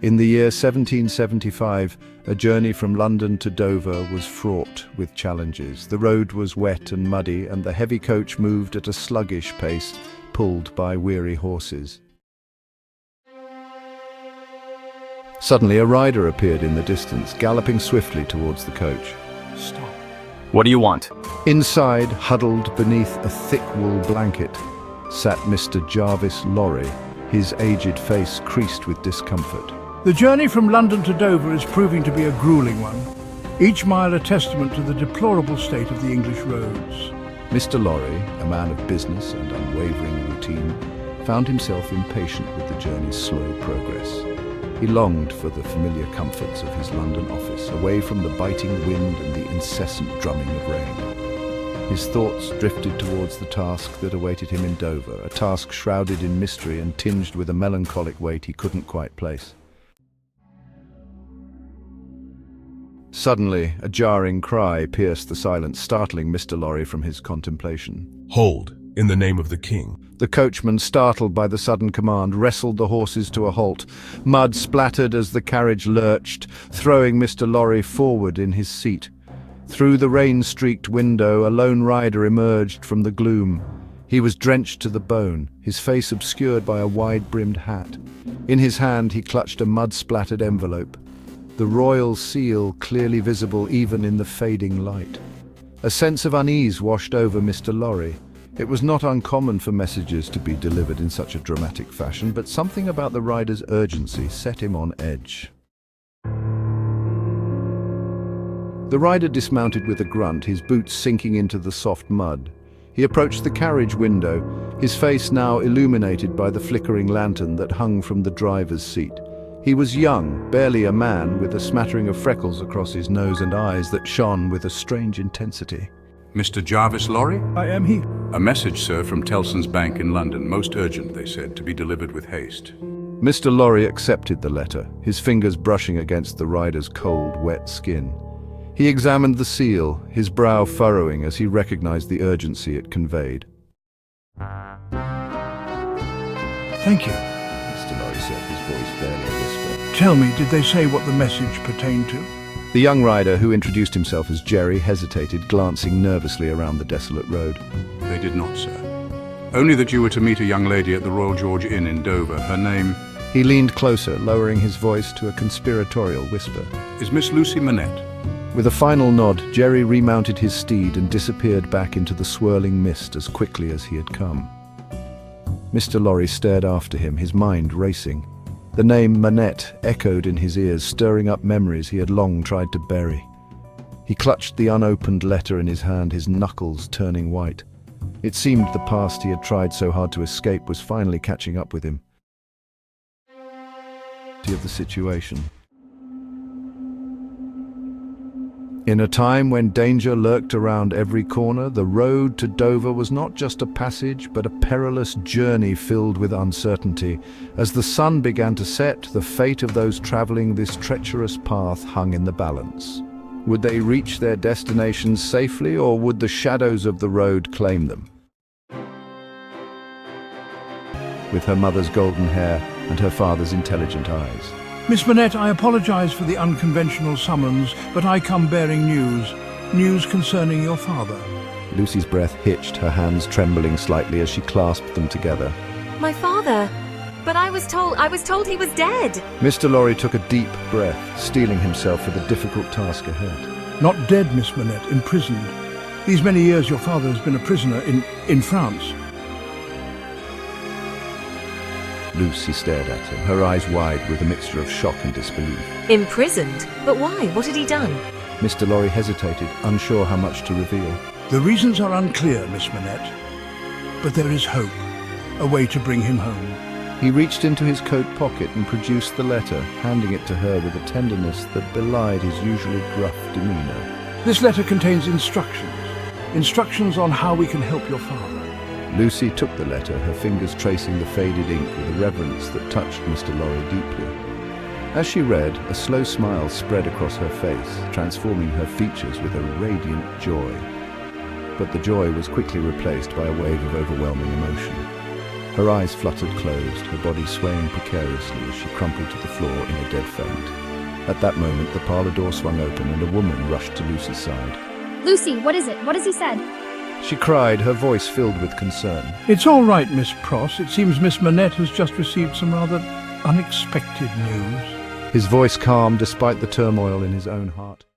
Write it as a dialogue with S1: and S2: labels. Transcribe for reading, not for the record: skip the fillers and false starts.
S1: In the year 1775, a journey from London to Dover was fraught with challenges. The road was wet and muddy, and the heavy coach moved at a sluggish pace, pulled by weary horses. Suddenly, a rider appeared in the distance, galloping swiftly towards the coach.
S2: Stop. What do you want?
S1: Inside, huddled beneath a thick wool blanket, sat Mr. Jarvis Lorry, his aged face creased with discomfort.
S3: The journey from London to Dover is proving to be a grueling one, each mile a testament to the deplorable state of the English roads.
S1: Mr. Lorry, a man of business and unwavering routine, found himself impatient with the journey's slow progress. He longed for the familiar comforts of his London office, away from the biting wind and the incessant drumming of rain. His thoughts drifted towards the task that awaited him in Dover, a task shrouded in mystery and tinged with a melancholic weight he couldn't quite place. Suddenly, a jarring cry pierced the silence, startling Mr. Lorry from his contemplation.
S4: "Hold, in the name of the king."
S1: The coachman, startled by the sudden command, wrestled the horses to a halt. Mud splattered as the carriage lurched, throwing Mr. Lorry forward in his seat. Through the rain-streaked window, a lone rider emerged from the gloom. He was drenched to the bone, his face obscured by a wide-brimmed hat. In his hand, he clutched a mud-splattered envelope, the royal seal clearly visible even in the fading light. A sense of unease washed over Mr. Lorry. It was not uncommon for messages to be delivered in such a dramatic fashion, but something about the rider's urgency set him on edge. The rider dismounted with a grunt, his boots sinking into the soft mud. He approached the carriage window, his face now illuminated by the flickering lantern that hung from the driver's seat. He was young, barely a man, with a smattering of freckles across his nose and eyes that shone with a strange intensity.
S5: Mr. Jarvis Lorry?
S3: I am he.
S5: A message, sir, from Tellson's Bank in London. Most urgent, they said, to be delivered with haste.
S1: Mr. Lorry accepted the letter, his fingers brushing against the rider's cold, wet skin. He examined the seal, his brow furrowing as he recognized the urgency it conveyed.
S3: Thank you.
S1: Mr. Lorry said, his voice barely a whisper.
S3: Tell me, did they say what the message pertained to?
S1: The young rider, who introduced himself as Jerry, hesitated, glancing nervously around the desolate road.
S5: They did not, sir. Only that you were to meet a young lady at the Royal George Inn in Dover. Her name...
S1: He leaned closer, lowering his voice to a conspiratorial whisper.
S5: is Miss Lucy Manette.
S1: With a final nod, Jerry remounted his steed and disappeared back into the swirling mist as quickly as he had come. Mr. Lorry stared after him, his mind racing. The name Manette echoed in his ears, stirring up memories he had long tried to bury. He clutched the unopened letter in his hand, his knuckles turning white. It seemed the past he had tried so hard to escape was finally catching up with him. Of the situation. In a time when danger lurked around every corner, the road to Dover was not just a passage, but a perilous journey filled with uncertainty. As the sun began to set, the fate of those traveling this treacherous path hung in the balance. Would they reach their destinations safely, or would the shadows of the road claim them? With her mother's golden hair and her father's intelligent eyes.
S3: Miss Manette, I apologize for the unconventional summons, but I come bearing news concerning your father.
S1: Lucy's breath hitched, her hands trembling slightly as she clasped them together.
S6: My father? But I was told he was dead.
S1: Mr. Lorry took a deep breath, steeling himself for the difficult task ahead.
S3: Not dead, Miss Manette, imprisoned. These many years your father has been a prisoner in France.
S1: Lucy stared at him, her eyes wide with a mixture of shock and disbelief.
S6: Imprisoned? But why? What had he done?
S1: Mr. Lorry hesitated, unsure how much to reveal.
S3: The reasons are unclear, Miss Manette, but there is hope, a way to bring him home.
S1: He reached into his coat pocket and produced the letter, handing it to her with a tenderness that belied his usually gruff demeanor.
S3: This letter contains instructions on how we can help your father.
S1: Lucy took the letter, her fingers tracing the faded ink with a reverence that touched Mr. Lorry deeply. As she read, a slow smile spread across her face, transforming her features with a radiant joy. But the joy was quickly replaced by a wave of overwhelming emotion. Her eyes fluttered closed, her body swaying precariously as she crumpled to the floor in a dead faint. At that moment, the parlour door swung open and a woman rushed to Lucy's side.
S7: Lucy, what is it? What has he said?
S1: She cried, her voice filled with concern.
S3: It's all right, Miss Pross. It seems Miss Manette has just received some rather unexpected news.
S1: His voice calm despite the turmoil in his own heart.